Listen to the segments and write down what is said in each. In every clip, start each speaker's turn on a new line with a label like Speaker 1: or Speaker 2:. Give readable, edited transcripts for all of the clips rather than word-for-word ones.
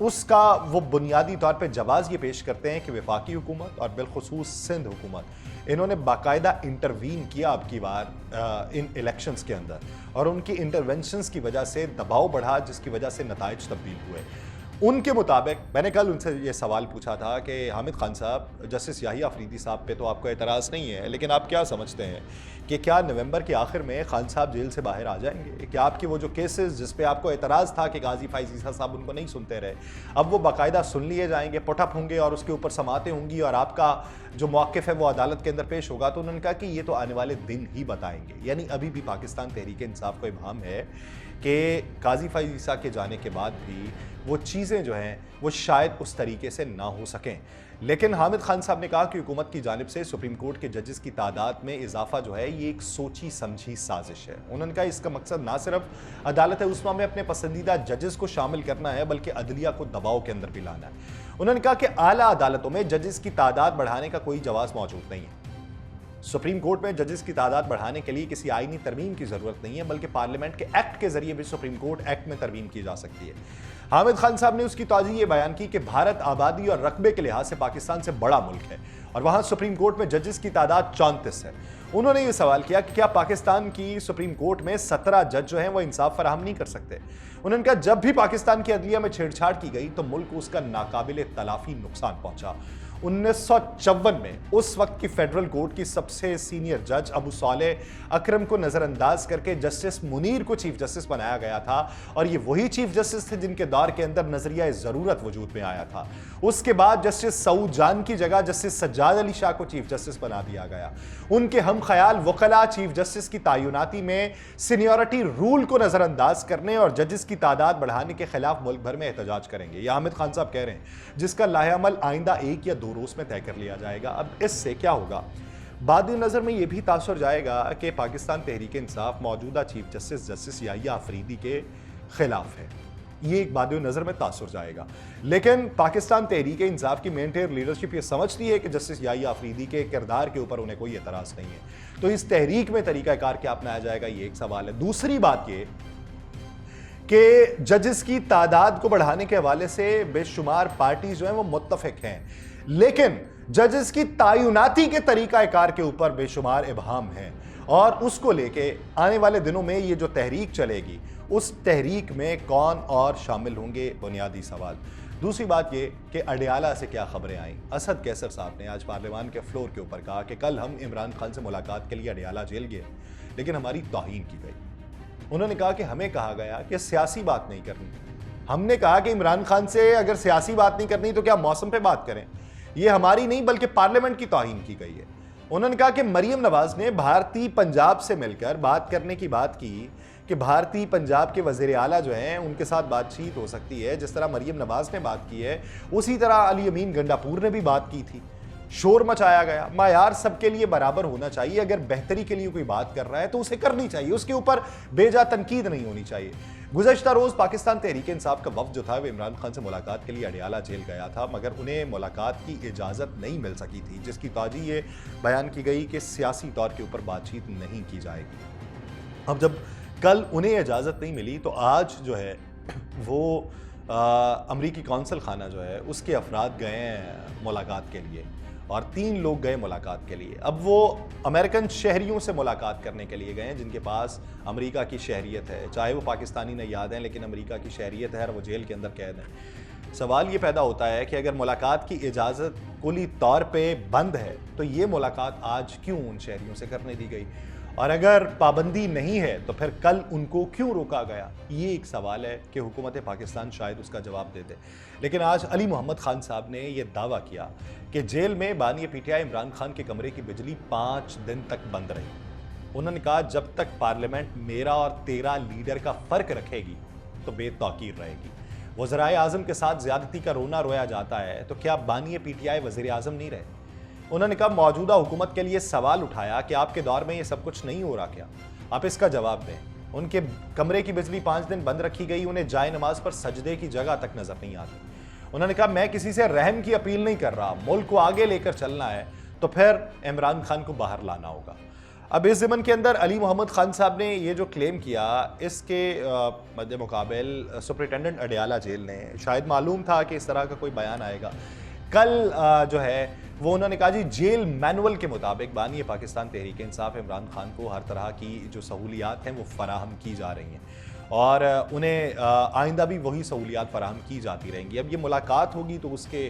Speaker 1: اس کا وہ بنیادی طور پہ جواز یہ پیش کرتے ہیں کہ وفاقی حکومت اور بالخصوص سندھ حکومت انہوں نے باقاعدہ انٹروین کیا اب کی بار ان الیکشنز کے اندر، اور ان کی انٹرونشنز کی وجہ سے دباؤ بڑھا، جس کی وجہ سے نتائج تبدیل ہوئے۔ ان کے مطابق میں نے کل ان سے یہ سوال پوچھا تھا کہ حامد خان صاحب، جسٹس یحییٰ آفریدی صاحب پہ تو آپ کو اعتراض نہیں ہے، لیکن آپ کیا سمجھتے ہیں کہ کیا نومبر کے آخر میں خان صاحب جیل سے باہر آ جائیں گے؟ کہ آپ کے وہ جو کیسز جس پہ آپ کو اعتراض تھا کہ غازی فائز عیسیٰ صاحب ان کو نہیں سنتے رہے، اب وہ باقاعدہ سن لیے جائیں گے، پٹ اپ ہوں گے اور اس کے اوپر سماعتیں ہوں گی اور آپ کا جو موقف ہے وہ عدالت کے اندر پیش ہوگا؟ تو انہوں نے کہا کہ یہ تو آنے والے دن ہی بتائیں گے۔ یعنی ابھی بھی پاکستان تحریک انصاف کو ابہام ہے کہ غازی فائز عیسیٰ کے جانے کے بعد بھی وہ چیزیں جو ہیں وہ شاید اس طریقے سے نہ ہو سکیں۔ لیکن حامد خان صاحب نے کہا کہ حکومت کی جانب سے سپریم کورٹ کے ججز کی تعداد میں اضافہ جو ہے یہ ایک سوچی سمجھی سازش ہے۔ انہوں نے کہا اس کا مقصد نہ صرف عدالت عظمیٰ میں اپنے پسندیدہ ججز کو شامل کرنا ہے بلکہ عدلیہ کو دباؤ کے اندر بھی لانا ہے۔ انہوں نے کہا کہ اعلیٰ عدالتوں میں ججز کی تعداد بڑھانے کا کوئی جواز موجود نہیں ہے۔ سپریم کورٹ میں ججز کی تعداد بڑھانے کے لیے کسی آئینی ترمیم کی ضرورت نہیں ہے، بلکہ پارلیمنٹ کے ایکٹ کے ذریعے بھی سپریم کورٹ ایکٹ میں ترمیم کی جا سکتی ہے۔ حامد خان صاحب نے اس کی توضیح یہ بیان کی کہ بھارت آبادی اور رقبے کے لحاظ سے پاکستان سے بڑا ملک ہے اور وہاں سپریم کورٹ میں ججز کی تعداد 34 ہے۔ انہوں نے یہ سوال کیا کہ کیا پاکستان کی سپریم کورٹ میں 17 جج جو ہیں وہ انصاف فراہم نہیں کر سکتے؟ انہوں نے کہا جب بھی پاکستان کی عدلیہ میں چھیڑ چھاڑ کی گئی تو ملک کو اس کا ناقابل تلافی نقصان پہنچا۔ 1954 میں اس وقت کی فیڈرل کورٹ کی سب سے سینئر جج ابو صالح اکرم کو نظر انداز کر کے جسٹس منیر کو چیف جسٹس بنایا گیا تھا، اور یہ وہی چیف جسٹس تھے جن کے دور کے اندر نظریہ ضرورت وجود میں آیا تھا۔ اس کے بعد جسٹس سعود جان کی جگہ جسٹس سجاد علی شاہ کو چیف جسٹس بنا دیا گیا۔ ان کے ہم خیال وکلاء چیف جسٹس کی تعیناتی میں سینیورٹی رول کو نظر انداز کرنے اور ججز کی تعداد بڑھانے کے خلاف ملک بھر میں احتجاج کریں گے۔ یہ حامد خان صاحب کہہ رہے ہیں، جس کا لاہ عمل آئندہ 1 یا 2 روز میں طے کر لیا جائے گا۔ اب اس سے کیا ہوگا؟ بعد نظر میں یہ بھی تاثر جائے گا کہ پاکستان تحریک انصاف موجودہ چیف جسٹس جسٹس یحییٰ آفریدی کے خلاف ہے، یہ ایک بعد نظر میں تاثر جائے گا۔ لیکن پاکستان تحریک انصاف کی مین ٹیئر لیڈرشپ یہ سمجھتی ہے کہ جسٹس یحییٰ آفریدی کے کردار کے اوپر انہیں کوئی اعتراض نہیں ہے، تو اس تحریک میں طریقہ کار کیا اپنایا جائے گا، یہ ایک سوال ہے۔ دوسری بات یہ کہ ججز کی تعداد کو بڑھانے کے حوالے سے بے شمار پارٹیز جو ہیں وہ متفق ہیں، لیکن ججز کی تعیناتی کے طریقہ کار کے اوپر بے شمار ابہام ہیں، اور اس کو لے کے آنے والے دنوں میں یہ جو تحریک چلے گی اس تحریک میں کون اور شامل ہوں گے، بنیادی سوال۔ دوسری بات یہ کہ اڈیالہ سے کیا خبریں آئیں۔ اسد کیسر صاحب نے آج پارلیمان کے فلور کے اوپر کہا کہ کل ہم عمران خان سے ملاقات کے لیے اڈیالہ جیل گئے لیکن ہماری توہین کی گئی۔ انہوں نے کہا کہ ہمیں کہا گیا کہ سیاسی بات نہیں کرنی، ہم نے کہا کہ عمران خان سے اگر سیاسی بات نہیں کرنی تو کیا موسم پہ بات کریں، یہ ہماری نہیں بلکہ پارلیمنٹ کی توہین کی گئی ہے۔ انہوں نے کہا کہ مریم نواز نے بھارتی پنجاب سے مل کر بات کرنے کی بات کی کہ بھارتی پنجاب کے وزیر اعلیٰ جو ہیں ان کے ساتھ بات چیت ہو سکتی ہے، جس طرح مریم نواز نے بات کی ہے اسی طرح علی امین گنڈاپور نے بھی بات کی تھی۔ شور مچایا گیا۔ معیار سب کے لیے برابر ہونا چاہیے، اگر بہتری کے لیے کوئی بات کر رہا ہے تو اسے کرنی چاہیے، اس کے اوپر بے جا تنقید نہیں ہونی چاہیے۔ گزشتہ روز پاکستان تحریک انصاف کا وفد جو تھا وہ عمران خان سے ملاقات کے لیے اڈیالہ جیل گیا تھا، مگر انہیں ملاقات کی اجازت نہیں مل سکی تھی، جس کی توجہ یہ بیان کی گئی کہ سیاسی طور کے اوپر بات چیت نہیں کی جائے گی۔ اب جب کل انہیں اجازت نہیں ملی تو آج جو ہے وہ امریکی کونسل خانہ جو ہے اس کے افراد گئے ہیں ملاقات کے لیے، اور 3 لوگ گئے ملاقات کے لیے۔ اب وہ امریکن شہریوں سے ملاقات کرنے کے لیے گئے ہیں جن کے پاس امریکہ کی شہریت ہے، چاہے وہ پاکستانی نژاد ہیں لیکن امریکہ کی شہریت ہے اور وہ جیل کے اندر قید ہیں۔ سوال یہ پیدا ہوتا ہے کہ اگر ملاقات کی اجازت کلی طور پہ بند ہے تو یہ ملاقات آج کیوں ان شہریوں سے کرنے دی گئی، اور اگر پابندی نہیں ہے تو پھر کل ان کو کیوں روکا گیا؟ یہ ایک سوال ہے کہ حکومت پاکستان شاید اس کا جواب دے دے۔ لیکن آج علی محمد خان صاحب نے یہ دعویٰ کیا کہ جیل میں بانی P T I Imran Khan کے کمرے کی بجلی 5 دن تک بند رہی۔ انہوں نے کہا جب تک پارلیمنٹ میرا اور تیرا لیڈر کا فرق رکھے گی تو بے توقیر رہے گی۔ وزرائے اعظم کے ساتھ زیادتی کا رونا رویا جاتا ہے تو کیا بانی پی ٹی آئی وزیر اعظم نہیں رہے؟ انہوں نے کہا موجودہ حکومت کے لیے سوال اٹھایا کہ آپ کے دور میں یہ سب کچھ نہیں ہو رہا کیا؟ آپ اس کا جواب دیں۔ ان کے کمرے کی بجلی 5 دن بند رکھی گئی، انہیں جائے نماز پر سجدے کی جگہ تک نظر نہیں آتی۔ انہوں نے کہا میں کسی سے رحم کی اپیل نہیں کر رہا، ملک کو آگے لے کر چلنا ہے تو پھر عمران خان کو باہر لانا ہوگا۔ اب اس ضمن کے اندر علی محمد خان صاحب نے یہ جو کلیم کیا، اس کے مد مقابل سپرنٹینڈنٹ اڈیالہ جیل نے، شاید معلوم تھا کہ اس طرح کا کوئی بیان آئے گا، کل جو ہے وہ انہوں نے کہا جی جیل مینول کے مطابق بانی پاکستان تحریک انصاف عمران خان کو ہر طرح کی جو سہولیات ہیں وہ فراہم کی جا رہی ہیں اور انہیں آئندہ بھی وہی سہولیات فراہم کی جاتی رہیں گی۔ اب یہ ملاقات ہوگی تو اس کے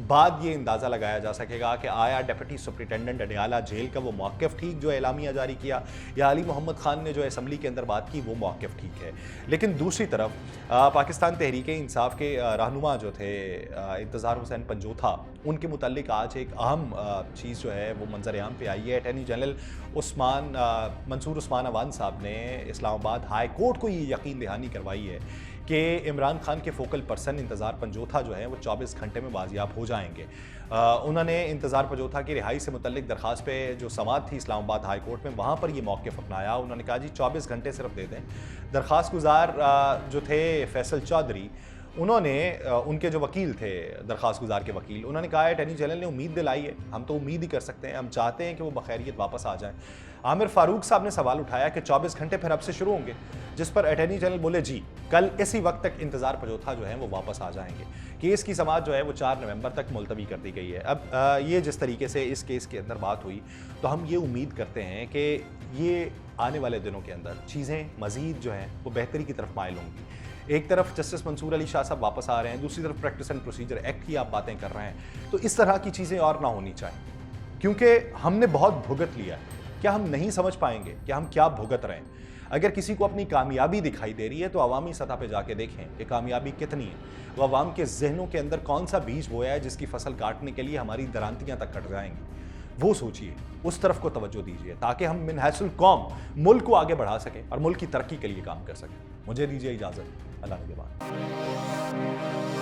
Speaker 1: بعد یہ اندازہ لگایا جا سکے گا کہ آیا ڈپٹی سپرنٹینڈنٹ اڈیالہ جیل کا وہ موقف ٹھیک جو اعلامیہ جاری کیا، یا علی محمد خان نے جو اسمبلی کے اندر بات کی وہ موقف ٹھیک ہے۔ لیکن دوسری طرف پاکستان تحریک انصاف کے رہنما جو تھے انتظار حسین پنجوتھا، ان کے متعلق آج ایک اہم چیز جو ہے وہ منظر عام پہ آئی ہے۔ اٹارنی جنرل منصور عثمان عوان صاحب نے اسلام آباد ہائی کورٹ کو یہ یقین دہانی کروائی ہے کہ عمران خان کے فوکل پرسن انتظار پنجوتھا جو ہیں وہ 24 گھنٹے میں بازیاب ہو جائیں گے۔ انہوں نے انتظار پنجوتھا کی رہائی سے متعلق درخواست پہ جو سماعت تھی اسلام آباد ہائی کورٹ میں، وہاں پر یہ موقف اپنایا۔ انہوں نے کہا جی 24 گھنٹے صرف دے دیں۔ درخواست گزار جو تھے فیصل چودھری، انہوں نے ان کے جو وکیل تھے درخواست گزار کے وکیل، انہوں نے کہا اٹارنی جنرل نے امید دلائی ہے، ہم تو امید ہی کر سکتے ہیں، ہم چاہتے ہیں کہ وہ بخیریت واپس آ جائیں۔ عامر فاروق صاحب نے سوال اٹھایا کہ 24 گھنٹے پھر اب سے شروع ہوں گے، جس پر اٹارنی جنرل بولے جی کل اسی وقت تک انتظار پنجوتھا جو ہیں وہ واپس آ جائیں گے۔ کیس کی سماعت جو ہے وہ 4 نومبر تک ملتوی کر دی گئی ہے۔ اب یہ جس طریقے سے اس کیس کے اندر بات ہوئی تو ہم یہ امید کرتے ہیں کہ یہ آنے والے دنوں کے اندر چیزیں مزید جو ہیں وہ بہتری کی طرف مائل ہوں گی۔ ایک طرف جسٹس منصور علی شاہ صاحب واپس آ رہے ہیں، دوسری طرف پریکٹس اینڈ پروسیجر ایکٹ کی آپ باتیں کر رہے ہیں، تو اس طرح کی چیزیں اور نہ ہونی چاہیے، کیونکہ ہم نے بہت بھگت لیا ہے۔ کیا ہم نہیں سمجھ پائیں گے کہ ہم کیا بھگت رہے ہیں؟ اگر کسی کو اپنی کامیابی دکھائی دے رہی ہے تو عوامی سطح پہ جا کے دیکھیں کہ کامیابی کتنی ہے، وہ عوام کے ذہنوں کے اندر کون سا بیج بویا ہے جس کی فصل کاٹنے کے لیے ہماری درانتیاں تک کٹ جائیں گی۔ وہ سوچئے، اس طرف کو توجہ دیجئے تاکہ ہم من حیث القوم ملک کو آگے بڑھا سکیں اور ملک کی ترقی کے لیے کام کر سکیں۔ مجھے دیجئے اجازت، اللہ نگہبان۔